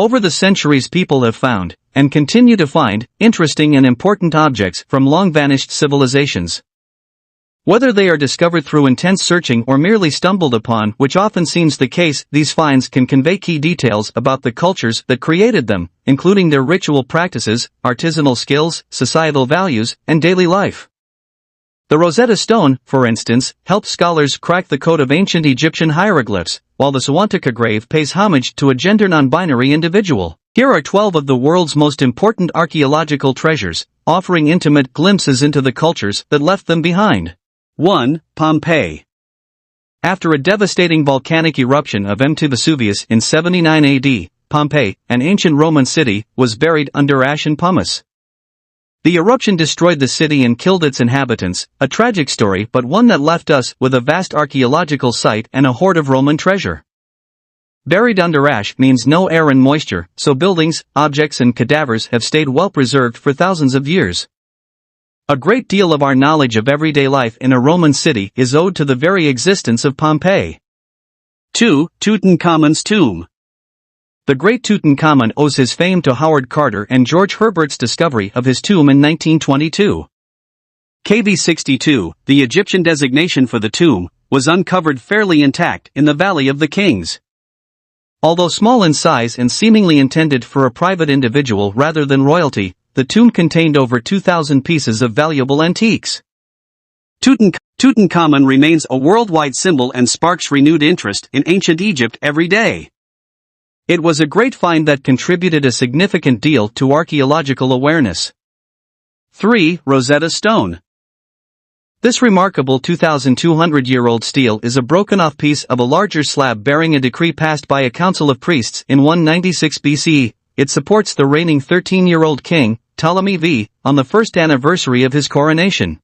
Over the centuries people have found, and continue to find, interesting and important objects from long-vanished civilizations. Whether they are discovered through intense searching or merely stumbled upon, which often seems the case, these finds can convey key details about the cultures that created them, including their ritual practices, artisanal skills, societal values, and daily life. The Rosetta Stone, for instance, helps scholars crack the code of ancient Egyptian hieroglyphs, while the Suontaka Grave pays homage to a gender-nonbinary individual. Here are 12 of the world's most important archaeological treasures, offering intimate glimpses into the cultures that left them behind. 1. Pompeii. After a devastating volcanic eruption of Mt. Vesuvius in 79 AD, Pompeii, an ancient Roman city, was buried under ash and pumice. The eruption destroyed the city and killed its inhabitants, a tragic story but one that left us with a vast archaeological site and a hoard of Roman treasure. Buried under ash means no air and moisture, so buildings, objects and cadavers have stayed well preserved for thousands of years. A great deal of our knowledge of everyday life in a Roman city is owed to the very existence of Pompeii. 2. Tutankhamun's tomb. The great Tutankhamun owes his fame to Howard Carter and George Herbert's discovery of his tomb in 1922. KV-62, the Egyptian designation for the tomb, was uncovered fairly intact in the Valley of the Kings. Although small in size and seemingly intended for a private individual rather than royalty, the tomb contained over 2,000 pieces of valuable antiques. Tutankhamun remains a worldwide symbol and sparks renewed interest in ancient Egypt every day. It was a great find that contributed a significant deal to archaeological awareness. 3. Rosetta Stone. This remarkable 2,200-year-old stele is a broken-off piece of a larger slab bearing a decree passed by a council of priests in 196 BCE. It supports the reigning 13-year-old king, Ptolemy V, on the first anniversary of his coronation.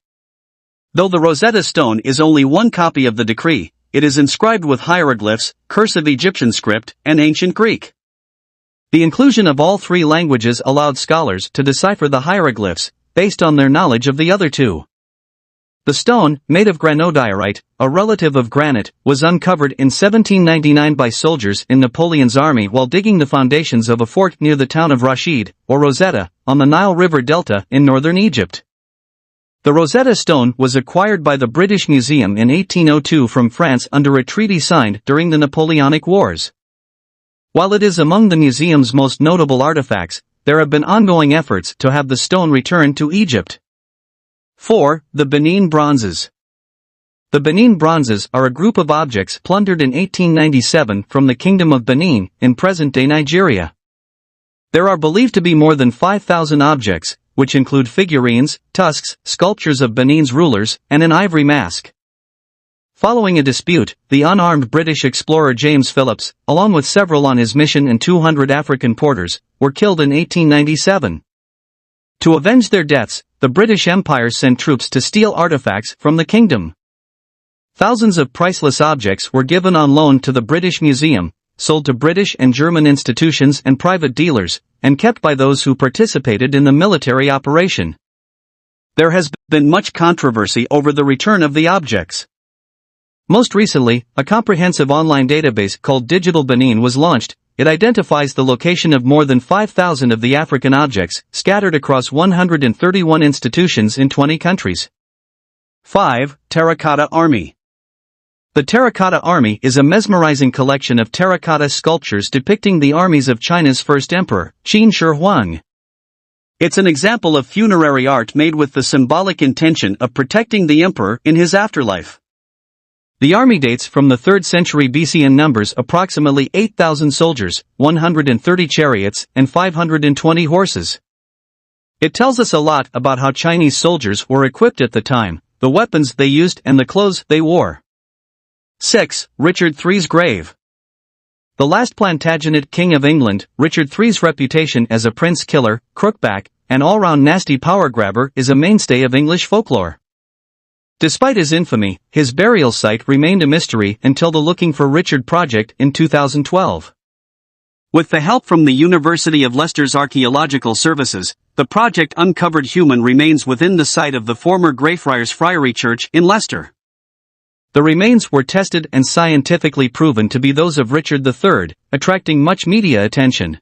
Though the Rosetta Stone is only one copy of the decree, it is inscribed with hieroglyphs, cursive Egyptian script, and ancient Greek. The inclusion of all three languages allowed scholars to decipher the hieroglyphs, based on their knowledge of the other two. The stone, made of granodiorite, a relative of granite, was uncovered in 1799 by soldiers in Napoleon's army while digging the foundations of a fort near the town of Rashid, or Rosetta, on the Nile River Delta in northern Egypt. The Rosetta Stone was acquired by the British Museum in 1802 from France under a treaty signed during the Napoleonic Wars. While it is among the museum's most notable artifacts, there have been ongoing efforts to have the stone returned to Egypt. 4. The Benin Bronzes. The Benin Bronzes are a group of objects plundered in 1897 from the Kingdom of Benin, in present-day Nigeria. There are believed to be more than 5,000 objects, which include figurines, tusks, sculptures of Benin's rulers, and an ivory mask. Following a dispute, the unarmed British explorer James Phillips, along with several on his mission and 200 African porters, were killed in 1897. To avenge their deaths, the British Empire sent troops to steal artifacts from the kingdom. Thousands of priceless objects were given on loan to the British Museum, sold to British and German institutions and private dealers, and kept by those who participated in the military operation. There has been much controversy over the return of the objects. Most recently, a comprehensive online database called Digital Benin was launched. It identifies the location of more than 5,000 of the African objects, scattered across 131 institutions in 20 countries. 5. Terracotta Army. The Terracotta Army is a mesmerizing collection of terracotta sculptures depicting the armies of China's first emperor, Qin Shi Huang. It's an example of funerary art made with the symbolic intention of protecting the emperor in his afterlife. The army dates from the 3rd century BC and numbers approximately 8,000 soldiers, 130 chariots, and 520 horses. It tells us a lot about how Chinese soldiers were equipped at the time, the weapons they used and the clothes they wore. 6. Richard III's grave. The last Plantagenet king of England, Richard III's reputation as a prince killer, crookback, and all-round nasty power grabber is a mainstay of English folklore. Despite his infamy, his burial site remained a mystery until the Looking for Richard project in 2012. With the help from the University of Leicester's Archaeological Services, the project uncovered human remains within the site of the former Greyfriars Friary Church in Leicester. The remains were tested and scientifically proven to be those of Richard III, attracting much media attention.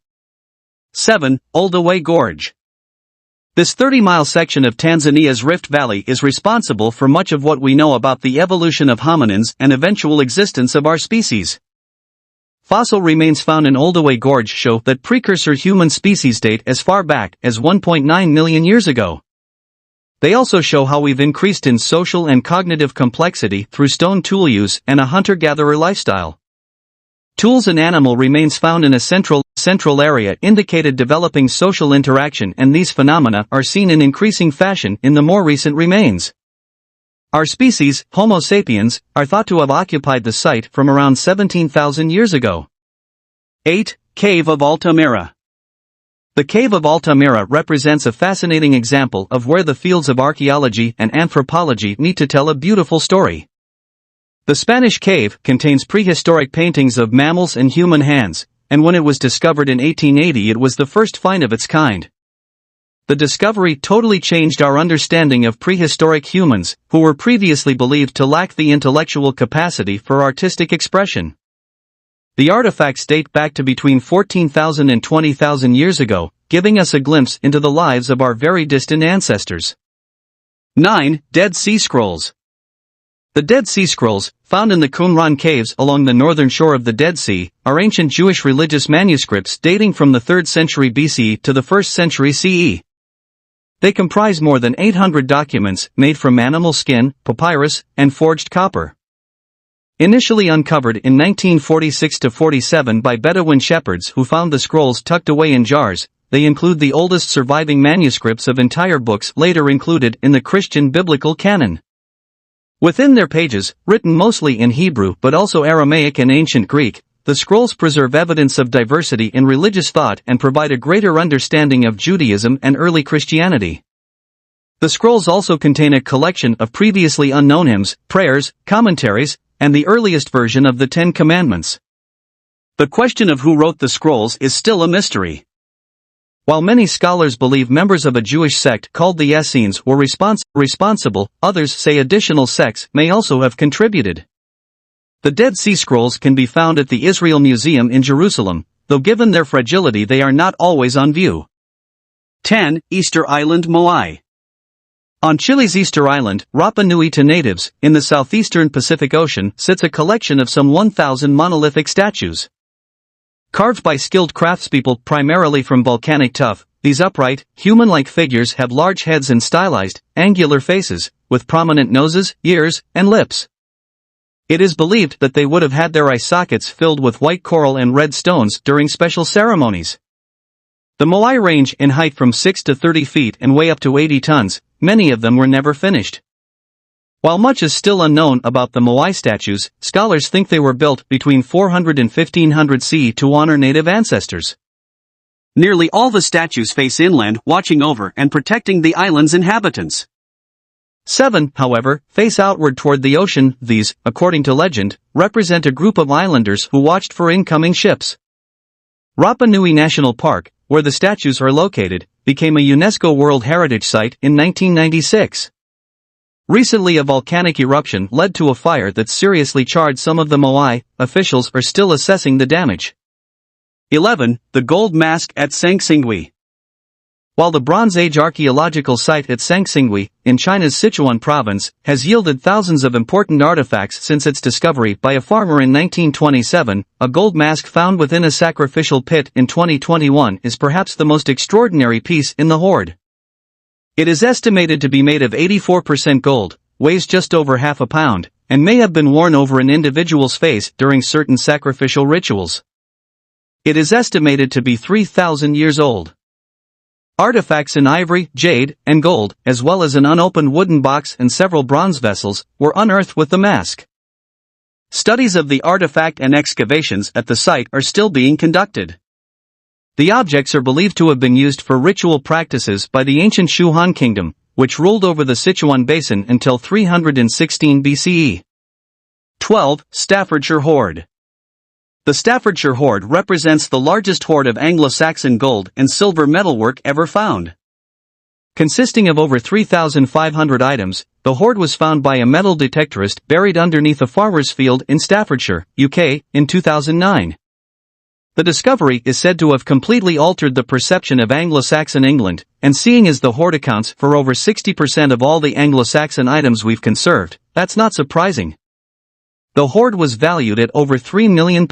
7. Olduvai Gorge. This 30-mile section of Tanzania's Rift Valley is responsible for much of what we know about the evolution of hominins and eventual existence of our species. Fossil remains found in Olduvai Gorge show that precursor human species date as far back as 1.9 million years ago. They also show how we've increased in social and cognitive complexity through stone tool use and a hunter-gatherer lifestyle. Tools and animal remains found in a central area indicated developing social interaction, and these phenomena are seen in increasing fashion in the more recent remains. Our species, Homo sapiens, are thought to have occupied the site from around 17,000 years ago. 8. Cave of Altamira. The Cave of Altamira represents a fascinating example of where the fields of archaeology and anthropology meet to tell a beautiful story. The Spanish cave contains prehistoric paintings of mammals and human hands, and when it was discovered in 1880 it was the first find of its kind. The discovery totally changed our understanding of prehistoric humans, who were previously believed to lack the intellectual capacity for artistic expression. The artifacts date back to between 14,000 and 20,000 years ago, giving us a glimpse into the lives of our very distant ancestors. 9. Dead Sea Scrolls. The Dead Sea Scrolls, found in the Qumran caves along the northern shore of the Dead Sea, are ancient Jewish religious manuscripts dating from the 3rd century BCE to the 1st century CE. They comprise more than 800 documents made from animal skin, papyrus, and forged copper. Initially uncovered in 1946–47 by Bedouin shepherds who found the scrolls tucked away in jars, they include the oldest surviving manuscripts of entire books later included in the Christian biblical canon. Within their pages, written mostly in Hebrew but also Aramaic and ancient Greek, the scrolls preserve evidence of diversity in religious thought and provide a greater understanding of Judaism and early Christianity. The scrolls also contain a collection of previously unknown hymns, prayers, commentaries, and the earliest version of the Ten Commandments. The question of who wrote the scrolls is still a mystery. While many scholars believe members of a Jewish sect called the Essenes were responsible, others say additional sects may also have contributed. The Dead Sea Scrolls can be found at the Israel Museum in Jerusalem, though given their fragility they are not always on view. 10. Easter Island Moai. On Chile's Easter Island, Rapa Nui to natives, in the southeastern Pacific Ocean, sits a collection of some 1,000 monolithic statues. Carved by skilled craftspeople primarily from volcanic tuff, these upright, human-like figures have large heads and stylized, angular faces, with prominent noses, ears, and lips. It is believed that they would have had their eye sockets filled with white coral and red stones during special ceremonies. The Moai range in height from 6 to 30 feet and weigh up to 80 tons, many of them were never finished. While much is still unknown about the Moai statues, scholars think they were built between 400 and 1500 CE to honor native ancestors. Nearly all the statues face inland, watching over and protecting the island's inhabitants. 7, however, face outward toward the ocean. These, according to legend, represent a group of islanders who watched for incoming ships. Rapa Nui National Park, where the statues are located, became a UNESCO World Heritage Site in 1996. Recently a volcanic eruption led to a fire that seriously charred some of the Moai. Officials are still assessing the damage. 11. The Gold Mask at Sanxingdui. While the Bronze Age archaeological site at Sanxingdui, in China's Sichuan province, has yielded thousands of important artifacts since its discovery by a farmer in 1927, a gold mask found within a sacrificial pit in 2021 is perhaps the most extraordinary piece in the hoard. It is estimated to be made of 84% gold, weighs just over half a pound, and may have been worn over an individual's face during certain sacrificial rituals. It is estimated to be 3,000 years old. Artifacts in ivory, jade, and gold, as well as an unopened wooden box and several bronze vessels, were unearthed with the mask. Studies of the artifact and excavations at the site are still being conducted. The objects are believed to have been used for ritual practices by the ancient Shu Han Kingdom, which ruled over the Sichuan Basin until 316 BCE. 12. Staffordshire Hoard. The Staffordshire Hoard represents the largest hoard of Anglo-Saxon gold and silver metalwork ever found. Consisting of over 3,500 items, the hoard was found by a metal detectorist buried underneath a farmer's field in Staffordshire, UK, in 2009. The discovery is said to have completely altered the perception of Anglo-Saxon England, and seeing as the hoard accounts for over 60% of all the Anglo-Saxon items we've conserved, that's not surprising. The hoard was valued at over £3 million.